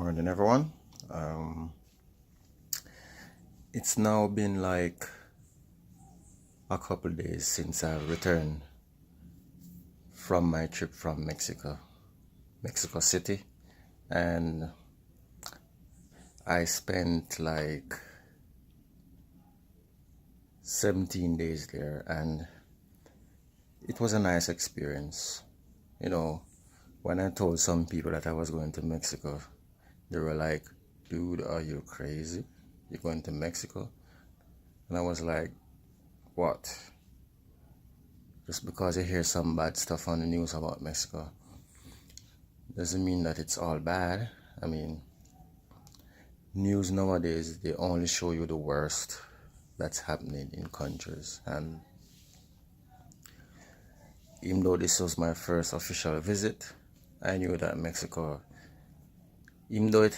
Morning, everyone. It's now been like a couple days since I've returned from my trip from Mexico City, and I spent like 17 days there, and it was a nice experience. You know, when I told some people that I was going to Mexico, they were like, "Dude, are you crazy? You're going to Mexico?" And I was like, "What? Just because you hear some bad stuff on the news about Mexico doesn't mean that it's all bad." I mean, news nowadays, they only show you the worst that's happening in countries. And even though this was my first official visit, I knew that Mexico, even though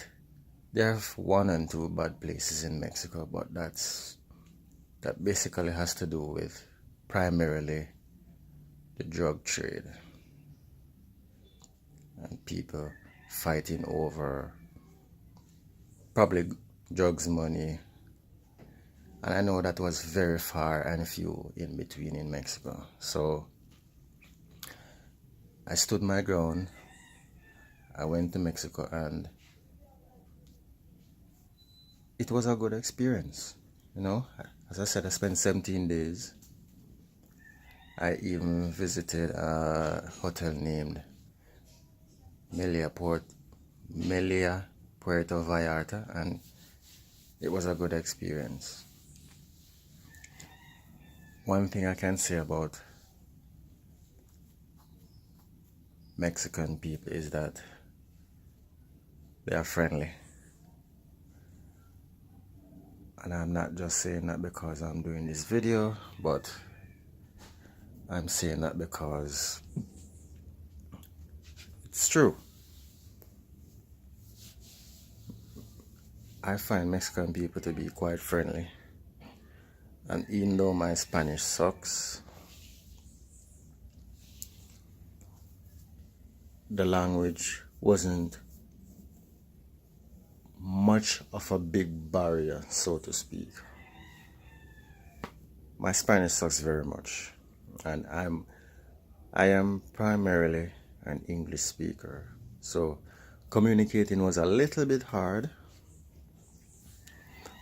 there are one and two bad places in Mexico, but that basically has to do with primarily the drug trade and people fighting over probably drugs money. And I know that was very far and few in between in Mexico. So I stood my ground. I went to Mexico, and it was a good experience. You know, as I said, I spent 17 days. I even visited a hotel named Melia Puerto Vallarta, and it was a good experience. One thing I can say about Mexican people is that they are friendly. And I'm not just saying that because I'm doing this video, but I'm saying that because it's true. I find Mexican people to be quite friendly. And even though my Spanish sucks, the language wasn't much of a big barrier, so to speak. My Spanish sucks very much, and I am primarily an English speaker, so communicating was a little bit hard.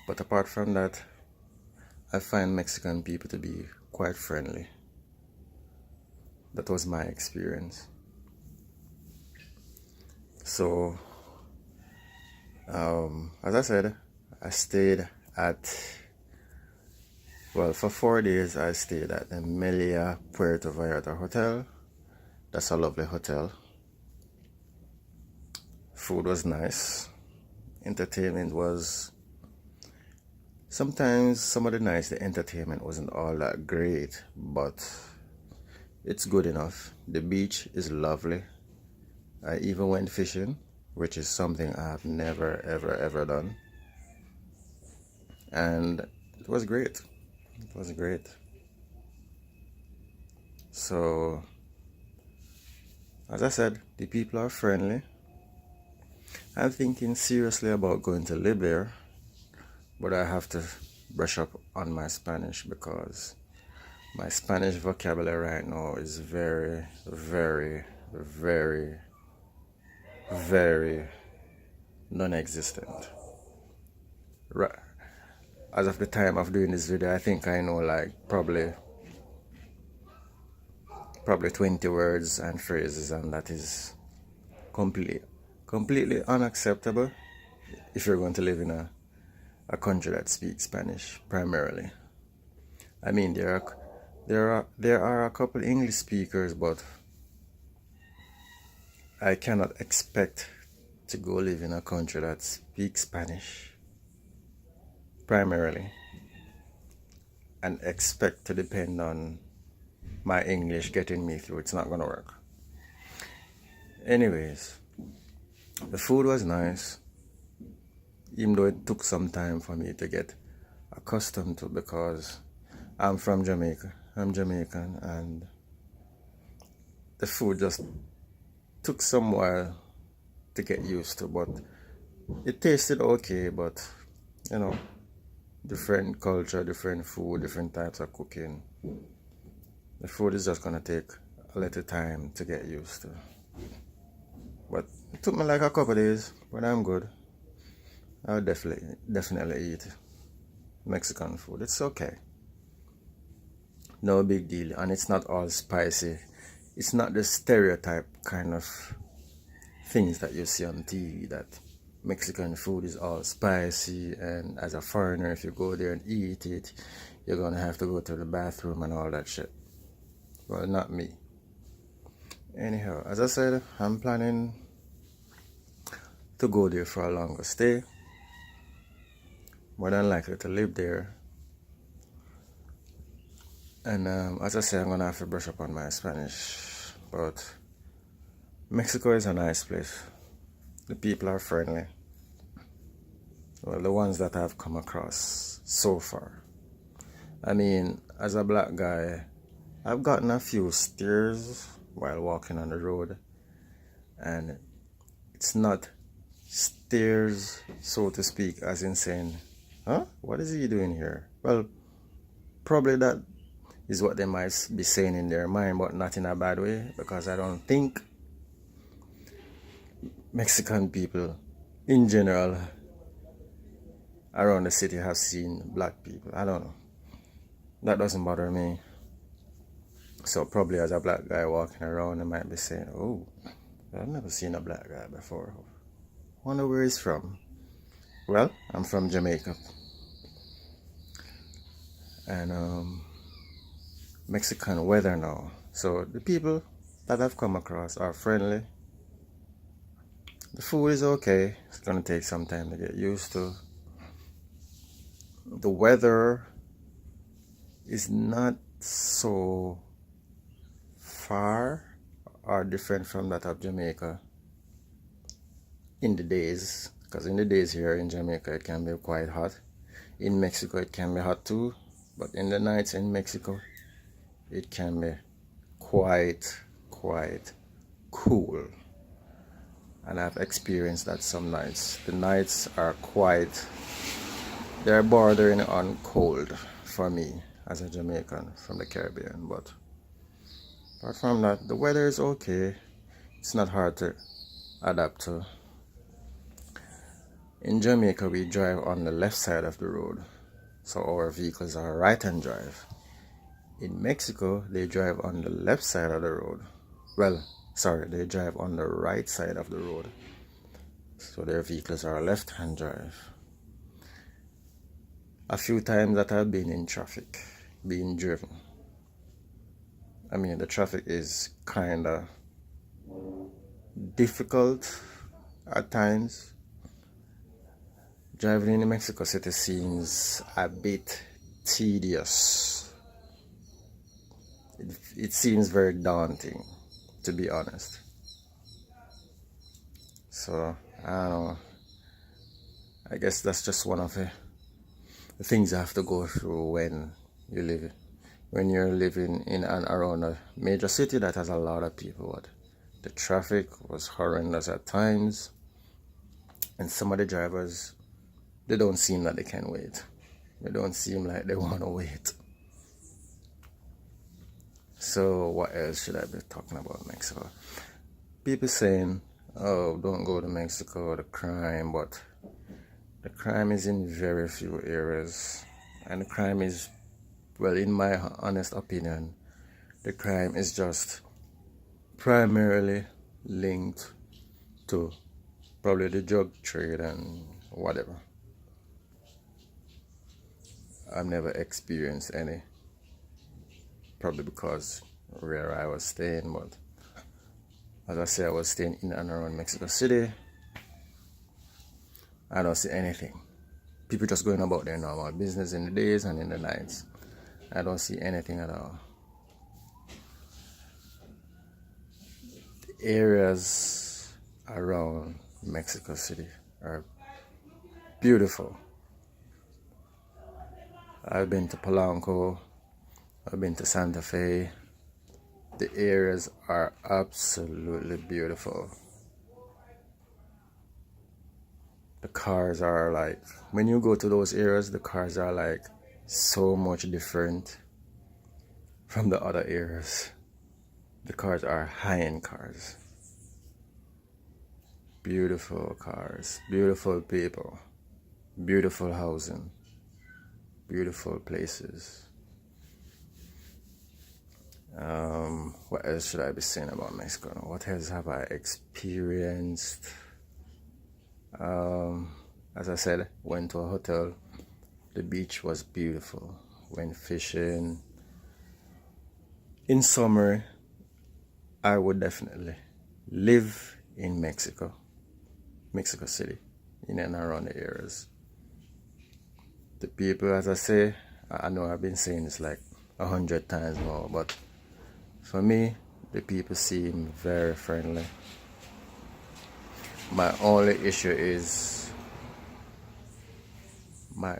But apart from that, I find Mexican people to be quite friendly. That was my experience. So, as I said, I stayed for 4 days I stayed at the Melia Puerto Vallarta Hotel. That's a lovely hotel. Food was nice. Entertainment was, sometimes some of the nights the entertainment wasn't all that great, but it's good enough. The beach is lovely. I even went fishing, which is something I have never ever done, and it was great. It was great. So, as I said, the people are friendly. I'm thinking seriously about going to live there, but I have to brush up on my Spanish because my Spanish vocabulary right now is very, very, very, very non-existent. Right. As of the time of doing this video, I think I know like probably 20 words and phrases, and that is completely unacceptable if you're going to live in a country that speaks Spanish primarily. I mean, there are a couple English speakers, but I cannot expect to go live in a country that speaks Spanish primarily and expect to depend on my English getting me through. It's not gonna work. Anyways, the food was nice, even though it took some time for me to get accustomed to, because I'm from Jamaica. I'm Jamaican, and the food just took some while to get used to, but It tasted okay, but you know, different culture, different food, different types of cooking. The food is just gonna take a little time to get used to. But it took me like a couple days, but I'm good. I'll definitely eat Mexican food. It's okay. No big deal. And it's not all spicy. It's not the stereotype kind of things that you see on TV that Mexican food is all spicy, and as a foreigner, if you go there and eat it, you're gonna have to go to the bathroom and all that shit. Well, not me. Anyhow, as I said, I'm planning to go there for a longer stay. More than likely to live there. And as I said, I'm gonna have to brush up on my Spanish. But Mexico is a nice place. The people are friendly. Well, the ones that I've come across so far. I mean, as a black guy, I've gotten a few stares while walking on the road, and it's not stares, so to speak, as in saying, huh? What is he doing here? Well, probably that is what they might be saying in their mind, but not in a bad way, because I don't think Mexican people in general around the city have seen black people. I don't know. That doesn't bother me. So probably as a black guy walking around, they might be saying, oh, I've never seen a black guy before. Wonder where he's from. Well, I'm from Jamaica. And Mexican weather now. So the people that I've come across are friendly. The food is okay. It's gonna take some time to get used to. The weather is not so far or different from that of Jamaica in the days, because in the days here in Jamaica it can be quite hot. In Mexico it can be hot too, but in the nights in Mexico it can be quite cool. And I've experienced that some nights. The nights are they're bordering on cold for me as a Jamaican from the Caribbean. But apart from that, the weather is okay. It's not hard to adapt to. In Jamaica, we drive on the left side of the road, so our vehicles are right-hand drive. In Mexico, they drive on the left side of the road. Well, sorry, they drive on the right side of the road, so their vehicles are left-hand drive. A few times that I've been in traffic, being driven. I mean, the traffic is kind of difficult at times. Driving in Mexico City seems a bit tedious. It seems very daunting, to be honest. So, I don't know. I guess that's just one of the things you have to go through when you're living in and around a major city that has a lot of people. The traffic was horrendous at times, and some of the drivers, they don't seem like they can wait. They don't seem like they want to wait. So what else should I be talking about Mexico? People saying, oh, don't go to Mexico, the crime, but the crime is in very few areas. And the crime is, well, in my honest opinion, the crime is just primarily linked to probably the drug trade and whatever. I've never experienced any, probably because where I was staying, but as I say, I was staying in and around Mexico City. I don't see anything. People just going about their normal business in the days and in the nights. I don't see anything at all. The areas around Mexico City are beautiful. I've been to Polanco, I've been to Santa Fe. The areas are absolutely beautiful. The cars are like, when you go to those areas, the cars are like so much different from the other areas. The cars are high-end cars. Beautiful cars, beautiful people, beautiful housing, beautiful places. What else should I be saying about Mexico? What else have I experienced? As I said, went to a hotel. The beach was beautiful. Went fishing. In summer, I would definitely live in Mexico City, in and around the areas. The people, as I say, I know I've been saying this like 100 times now, but for me, the people seem very friendly. My only issue is my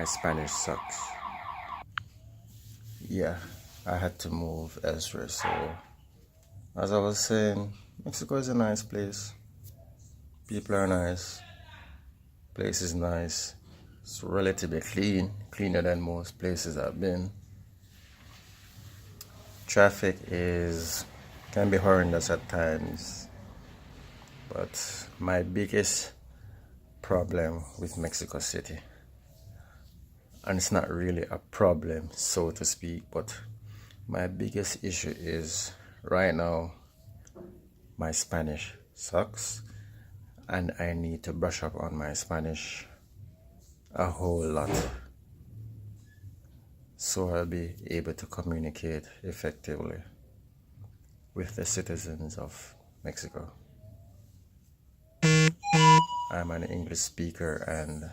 Spanish sucks. Yeah, I had to move elsewhere. So, as I was saying, Mexico is a nice place. People are nice. Place is nice. It's relatively clean, cleaner than most places I've been. Traffic can be horrendous at times, but my biggest problem with Mexico City, and it's not really a problem, so to speak, but my biggest issue is right now my Spanish sucks, and I need to brush up on my Spanish a whole lot, so I'll be able to communicate effectively with the citizens of Mexico. I'm an English speaker, and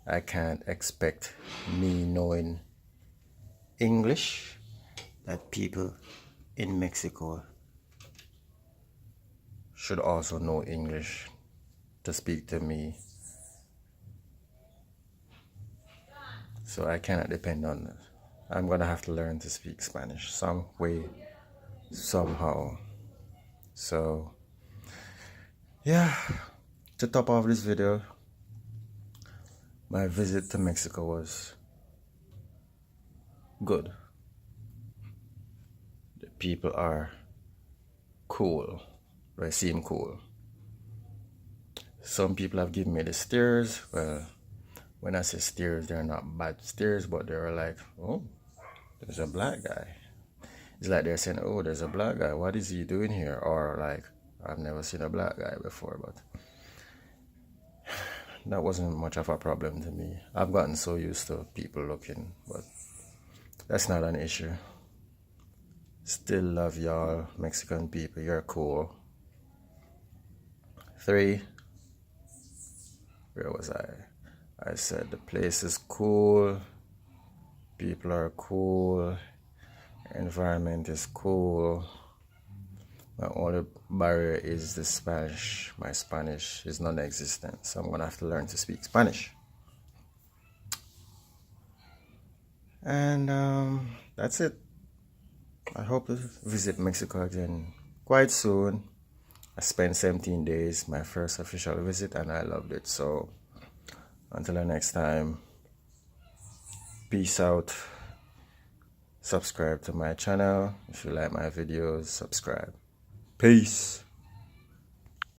I can't expect me knowing English that people in Mexico should also know English to speak to me. So I cannot depend on it. I'm gonna have to learn to speak Spanish some way, somehow. So yeah, to top off this video, my visit to Mexico was good. The people are cool. They seem cool. Some people have given me the stares. Well, when I say stares, they're not bad stares, but they're like, oh, there's a black guy. It's like they're saying, oh, there's a black guy. What is he doing here? Or like, I've never seen a black guy before, but that wasn't much of a problem to me. I've gotten so used to people looking, but that's not an issue. Still love y'all, Mexican people. You're cool. 3, where was I? I said the place is cool, people are cool, environment is cool. My only barrier is the Spanish. My Spanish is non-existent, so I'm gonna have to learn to speak Spanish. And that's it. I hope to visit Mexico again quite soon. I spent 17 days, my first official visit, and I loved it. So until the next time, peace out. Subscribe to my channel. If you like my videos, subscribe. Peace.